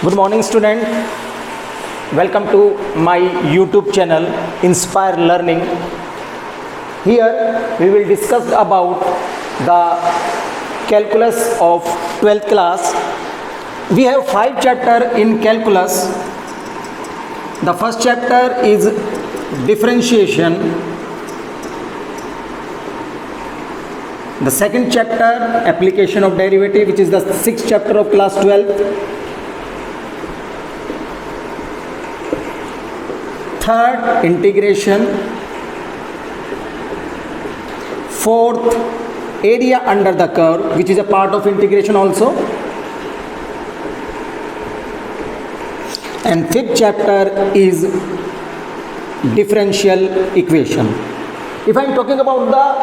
Good morning, student. Welcome to my YouTube channel, Inspire Learning. Here we will discuss about the calculus of 12th class. We have 5 chapters in calculus. The first chapter is differentiation. The second chapter, application of derivative, which is the 6th chapter of class 12. Third, integration. Fourth, area under the curve, which is a part of integration also. And fifth chapter is differential equation. If I am talking about the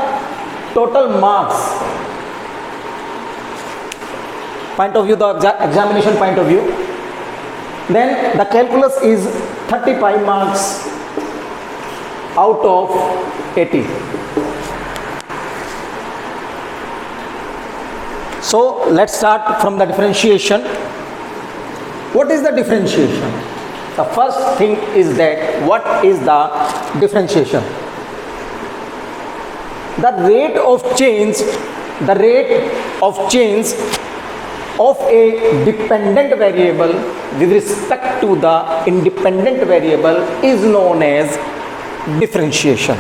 total marks point of view, the examination point of view, then the calculus is 35 marks out of 80. So let's start from the differentiation. What is the differentiation? The first thing is that what is the differentiation? The rate of change of a dependent variable with respect to the independent variable is known as differentiation.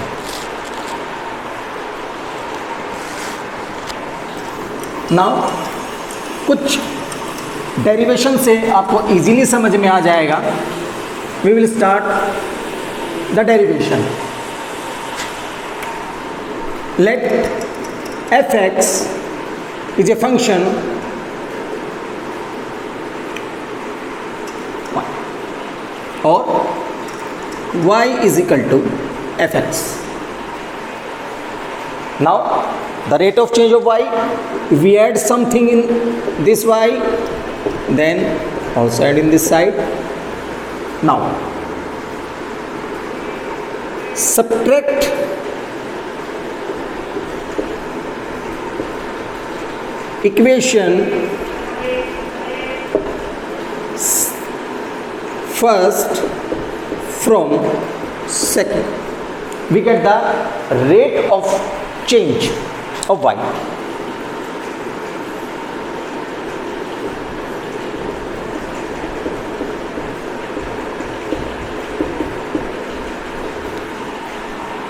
Now कुछ derivation से आपको easily समझ में आ जाएगा. We will start the derivation. Let fx is a function or y is equal to fx. Now the rate of change of y, if we add something in this y, then also add in this side. Now subtract equation first from second, we get the rate of change of y.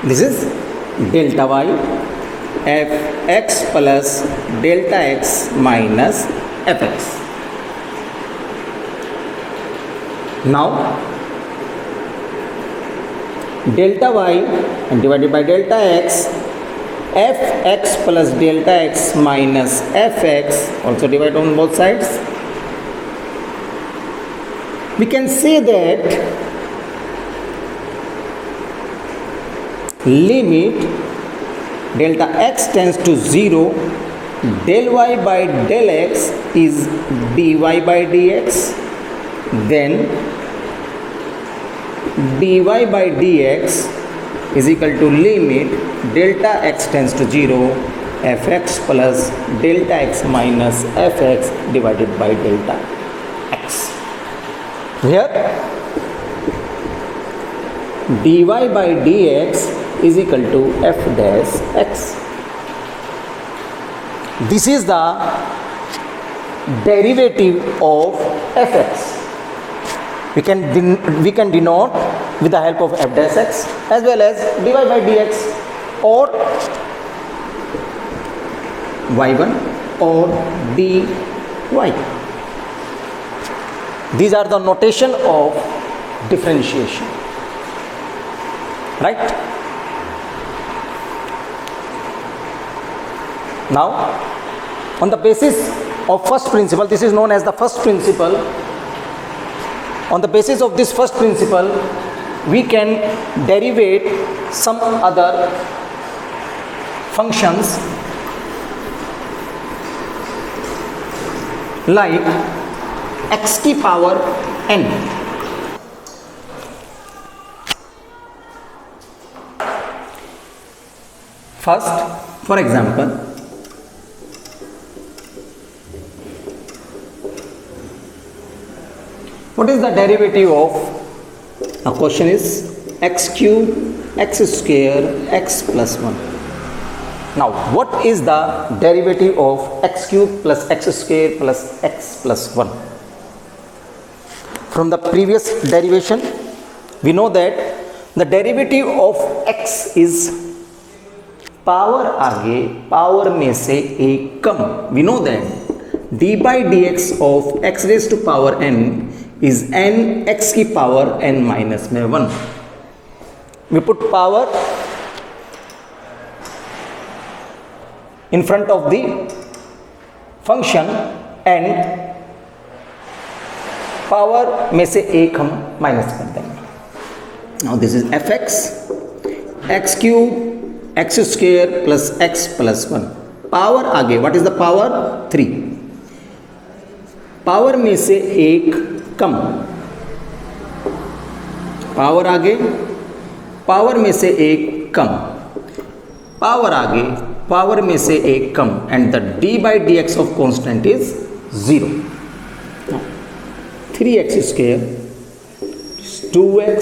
This is delta y, fx plus delta x minus fx. Now delta y and divided by delta x, fx plus delta x minus fx, also divide on both sides. We can say that limit delta x tends to 0, del y by del x is dy by dx, then dy by dx is equal to limit delta x tends to 0, fx plus delta x minus fx divided by delta x. Here dy by dx is equal to f dash x. This is the derivative of fx. We can denote with the help of f dash x as well as dy by dx or y1 or dy. These are the notation of differentiation, right? Now on the basis of first principle, this is known as the first principle. On the basis of this first principle, we can derivate some other functions like x की power n. First, for example, What is the derivative of, the question is x cube x square x plus 1. Now what is the derivative of x cube plus x square plus x plus 1? From the previous derivation we know that the derivative of x is power आगे power में से एक कम. We know that d by dx of x raised to power n is n x की power n minus में 1. We put power in front of the function and power में से एक हम माइनस कर देंगे. Now this is fx x cube x square plus x plus 1. Power आगे what is the power 3. Power में से एक कम, पावर आगे पावर में से एक कम, पावर आगे पावर में से एक come and the d by dx of constant is 0. 3x square 2x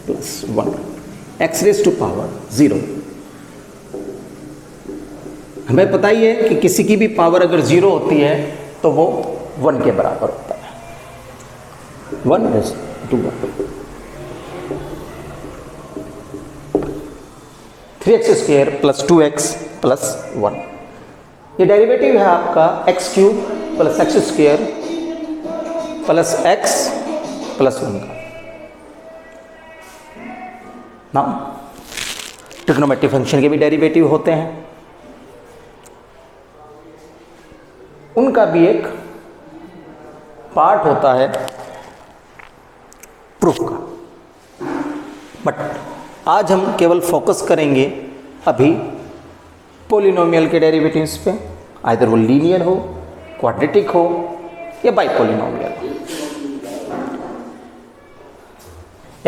plus 1 x raised to power 0. हमें पता ही है कि किसी की भी पावर अगर 0 होती है तो वो 1 के बराबर होता है. 1 is to 1. 3x square plus 2x plus 1. ये डेरिवेटिव है आपका x cube plus x square plus x plus 1 का. ना ट्रिग्नोमेट्रिक फंक्शन के भी डेरिवेटिव होते हैं, उनका भी एक पार्ट होता है प्रूफ का. बट आज हम केवल फोकस करेंगे अभी पॉलिनोमियल के डेरिवेटिव्स पे, आइदर वो लीनियर हो, क्वाड्रेटिक हो या बाइपोलिनोमियल हो.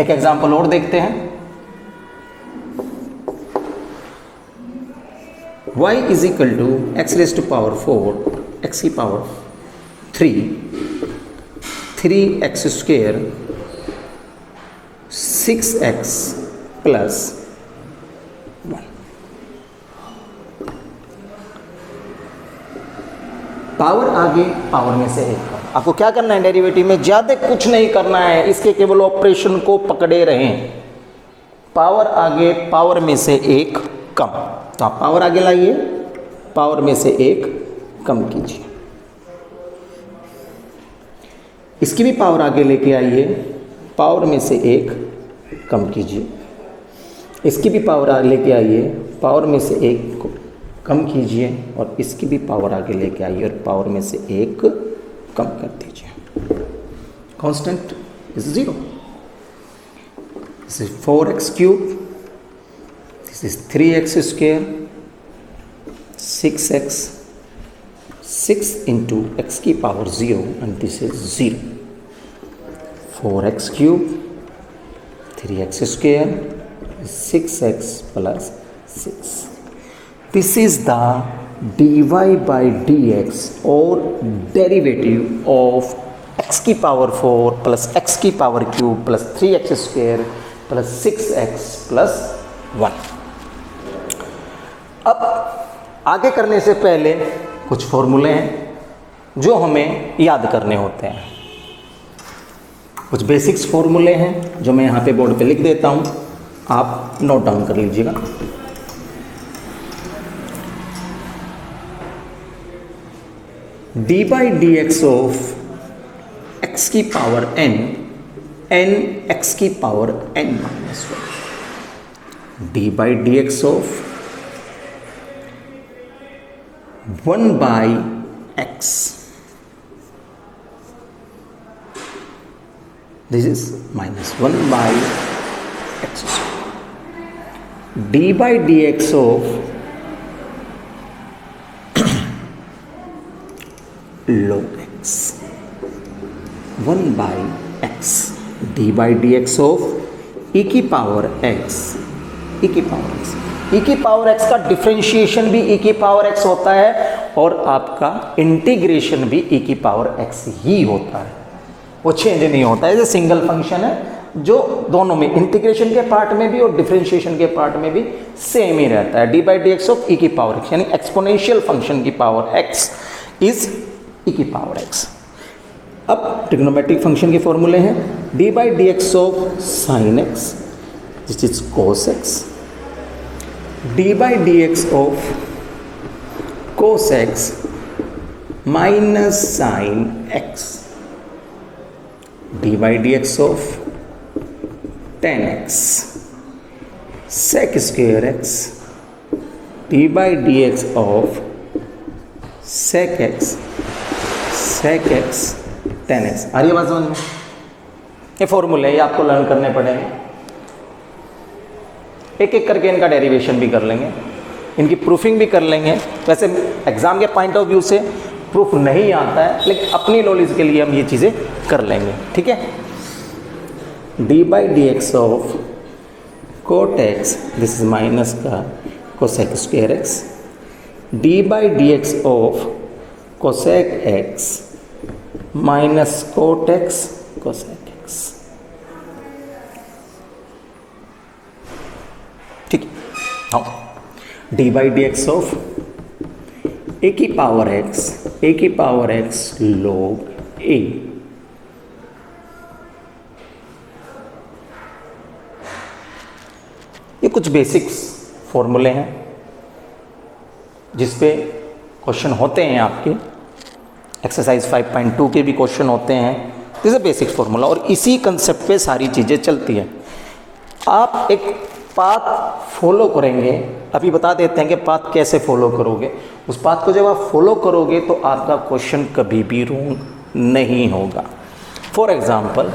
एक एग्जांपल और देखते हैं. y is equal to x raised to power 4 x की power 3x square 6x plus 1. Power आगे पावर में से एक कम. आपको क्या करना है डेरिवेटिव में, ज़्यादा कुछ नहीं करना है, इसके केवल ऑपरेशन को पकड़े रहें. पावर आगे पावर में से एक कम, तो आप पावर आगे लाइए, पावर में से एक कम कीजिए. इसकी भी पावर आगे लेके आइए, पावर में से एक कम कीजिए. इसकी भी पावर लेके आइए, पावर में से एक को कम कीजिए, और इसकी भी पावर आगे लेके आइए और पावर में से एक कम कर दीजिए. Constant is 0. This is 4x cube, this is 3x square, 6x 6 into x की power 0 and this is 0. 4x cube 3x square 6x plus 6. This is the dy by dx or derivative of x की power 4 plus x की power cube plus 3x square plus 6x plus 1. अब आगे करने से पहले कुछ फॉर्मूले हैं जो हमें याद करने होते हैं. कुछ बेसिक्स फॉर्मूले हैं जो मैं यहाँ पे बोर्ड पे लिख देता हूँ, आप नोट डाउन कर लीजिएगा. D by d x of x की पावर n, n एक्स की power n minus 1. D by d x of 1 by x. This is minus 1 by x square. D by dx of log x. 1 by x. D by dx of e की power x. e की power x. e की power x का differentiation भी e की power x होता है और आपका इंटीग्रेशन भी e की पावर x ही होता है. वो चेंज नहीं होता है, ये सिंगल फंक्शन है जो दोनों में, इंटीग्रेशन के पार्ट में भी और डिफरेंशिएशन के पार्ट में भी सेम ही रहता है। D by d x of e की पावर एक्स, यानी एक्सपोनेंशियल फंक्शन की पावर एक्स इज ई की पावर एक्स। अब ट्रिग्नोमेट्रिक फंक्शन के फॉर्मूले हैं, d by d x of sine x this is cos x, d by d x of cos x minus sine x, d by d x of tan x sec square x, d by dx of sec x tan x। आ रही है बात समझ में? ये फॉर्मूले ये आपको learn करने पड़ेंगे, एक एक करके इनका डेरिवेशन भी कर लेंगे, इनकी प्रूफिंग भी कर लेंगे। वैसे एग्जाम के पॉइंट ऑफ व्यू से प्रूफ नहीं आता है, लेकिन अपनी नॉलेज के लिए हम ये चीज़ें कर लेंगे, ठीक है। D by d x of cot x this is minus का cosec square x, d by d x of cosec x minus cot x cosec x, ठीक है। हाँ, d by d x of a की power x log ए, ये कुछ basics फॉर्मूले हैं जिस पे क्वेश्चन होते हैं, आपके एक्सरसाइज 5.2 के भी क्वेश्चन होते हैं। दिस इज बेसिक फॉर्मूला और इसी कंसेप्ट पे सारी चीज़ें चलती हैं। आप एक पाथ फॉलो करेंगे, अभी बता देते हैं कि पाथ कैसे फॉलो करोगे। उस पाथ को जब आप फॉलो करोगे तो आपका क्वेश्चन कभी भी रॉन्ग नहीं होगा। फॉर एग्जाम्पल,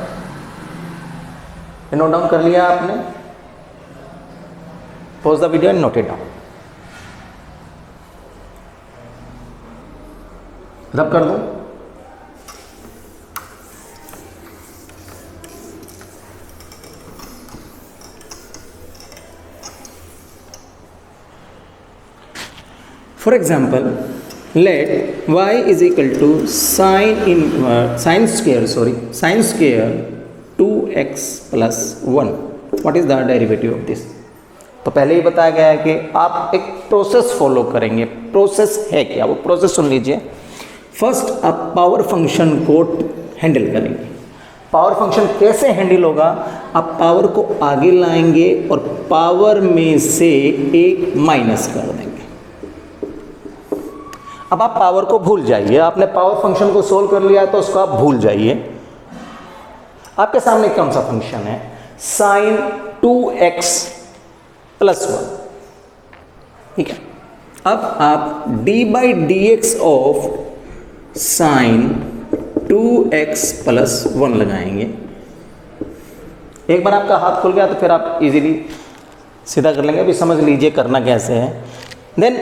नोट डाउन कर लिया आपने? Pause the video and note it down. रब कर दो। For example, let y is equal to sine square 2x plus 1. What is the derivative of this? तो पहले ही बताया गया है कि आप एक प्रोसेस फॉलो करेंगे। प्रोसेस है क्या, वो प्रोसेस सुन लीजिए। फर्स्ट आप पावर फंक्शन को हैंडल करेंगे। पावर फंक्शन कैसे हैंडल होगा? आप पावर को आगे लाएंगे और पावर में से एक माइनस कर देंगे। अब आप पावर को भूल जाइए, आपने पावर फंक्शन को सोल्व कर लिया तो उसको आप भूल जाइए। आपके सामने कौन सा फंक्शन है? साइन 2x प्लस 1, ठीक है। अब आप d by d x of sine 2x plus 1 लगाएंगे। एक बार आपका हाथ खुल गया तो फिर आप इजीली सीधा कर लेंगे। अभी समझ लीजिए करना कैसे है। देन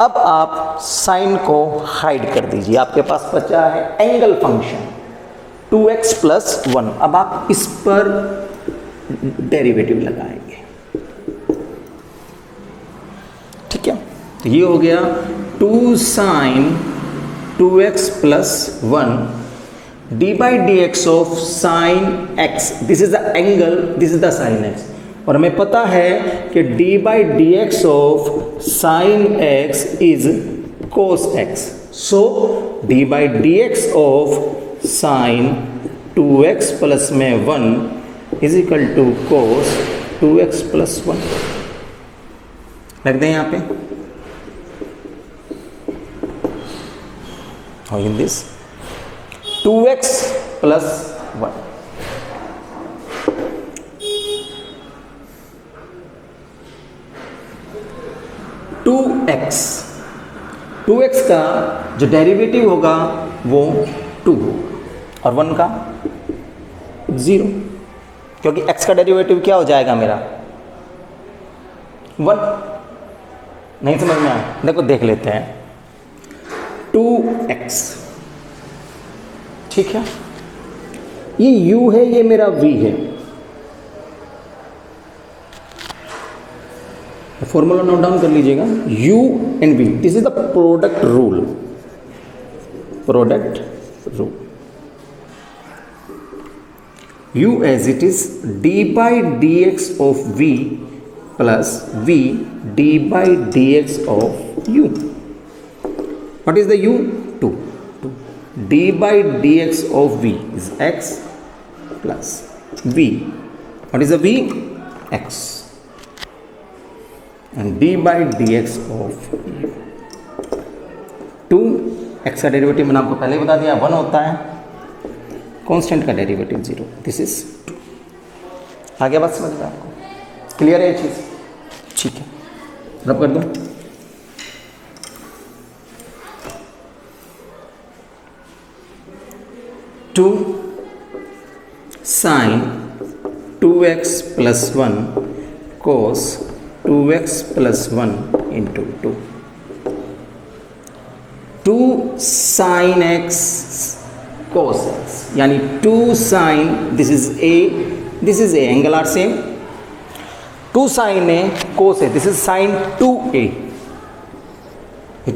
अब आप साइन को हाइड कर दीजिए। आपके पास बचा है एंगल फंक्शन 2x प्लस 1। अब आप इस पर डेरिवेटिव लगाएंगे, ठीक है। तो ये हो गया 2 sine 2x plus 1 d by d x of sine x, this is the angle, this is the sine x. और हमें पता है कि d by d x of sine x is cos x. So d by d x of sine 2x plus में 1 is equal to cos 2x plus 1। रख दें यहाँ पे। और in this 2x plus 1, two x का जो derivative होगा वो 2 होगा और 1 का 0, क्योंकि x का डेरिवेटिव क्या हो जाएगा मेरा 1। नहीं समझ में आया? देखो देख लेते हैं। 2x, ठीक है, ये u है, ये मेरा v है। फॉर्मूला नोट डाउन कर लीजिएगा। u and v, this is the product rule. u as it is d by dx of v plus v d by dx of u. What is the u? 2. d by dx of v is x plus v. What is the v? x. And d by dx of u. 2 x का derivative मैंने आपको पहले बता दिया 1 होता है, constant का derivative 0. This is 2. आगे बात समझ में आपको क्लियर है ये चीज़? ठीक है, रब कर दो. Two sine 2x plus 1 cos 2x plus 1 into 2. 2 sine x cos x यानी 2 sine, this is a, angle are same. 2 sine a cos a, this is sine 2a.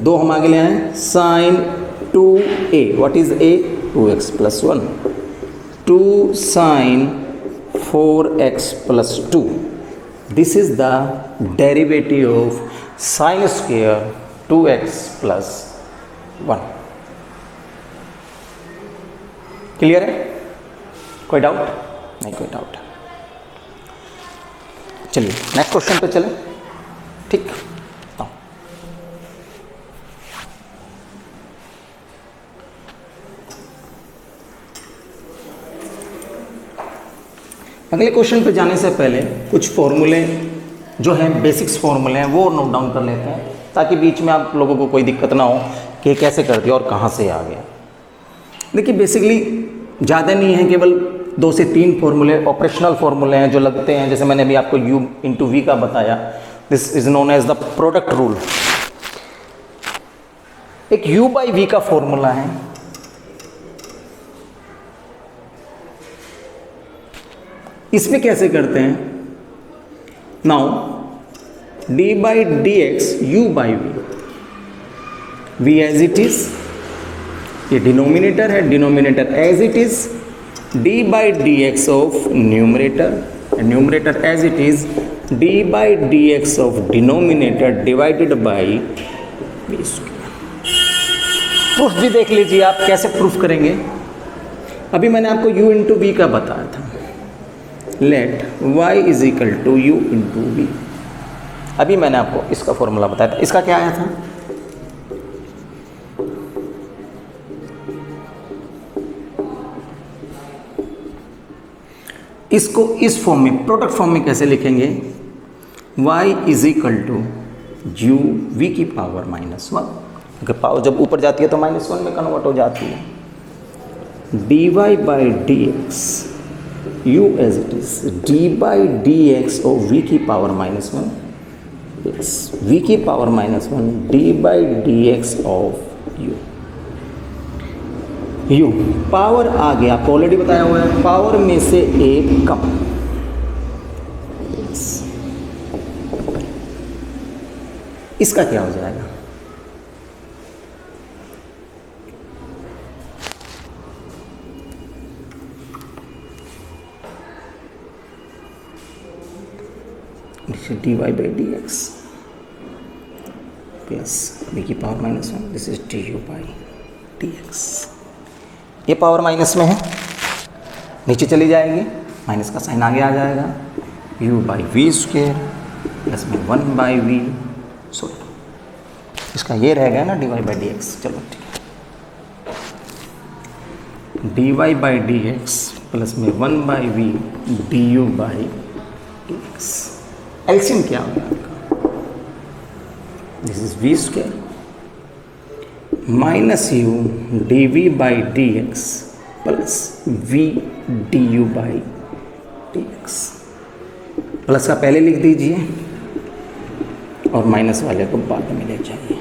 दो हम आगे ले आए, sine 2a. What is a? 2x plus 1. 2 sine 4x plus 2. This is the derivative of sine square 2x plus 1. Clear है? कोई doubt? नहीं कोई doubt. चलिए नेक्स्ट क्वेश्चन पे चलें. ठीक, अगले क्वेश्चन पे जाने से पहले कुछ फॉर्मूले जो हैं, बेसिक्स फॉर्मूले हैं, वो नोट डाउन कर लेते हैं ताकि बीच में आप लोगों को कोई दिक्कत ना हो कि कैसे कर दिया और कहाँ से आ गया. देखिए बेसिकली ज़्यादा नहीं है, केवल 2 से 3 फॉर्मूले ऑपरेशनल फॉर्मूले हैं जो लगते हैं. जैसे मैंने अभी आपको u इंटू वी का बताया, this is known as the product rule. एक u बाई वी का फॉर्मूला है. इसमें कैसे करते हैं? Now d by d x u by v, v as it is, ये डिनोमिनेटर है, denominator as it is, d by d x of numerator, numerator as it is, d by d x of denominator divided by v square. Proof भी देख लीजिए आप कैसे proof करेंगे. अभी मैंने आपको u इंटू वी का बताया था. Let y is equal to u into v. अभी मैंने आपको इसका फॉर्मूला बताया था. इसका क्या आया था? इसको इस फॉर्म में, प्रोडक्ट फॉर्म में कैसे लिखेंगे? y is equal to u v की पावर -1. अगर पावर जब ऊपर जाती है तो -1 में कन्वर्ट हो जाती है. dy by d x u as it is, d by d x of v की पावर -1 प्लस v की power -1 d by d x of u. u power आ गया, आपको ऑलरेडी बताया हुआ है, पावर में से एक कम. इसका क्या हो जाएगा? D y by d x plus v की power -1, this is d u by d x. ये पावर माइनस में है, नीचे चली जाएगी, माइनस का साइन आगे आ जाएगा. u by v square plus में 1 बाई वी, सॉरी इसका ये रह गया ना d y by d x. चलो ठीक है, d y by d x plus में 1 by v d u by d x. LCM क्या होगा आपका? This is v square minus u d v by d x plus v d u by d x. Plus का पहले लिख दीजिए और minus वाले को बाद में ले जाइए.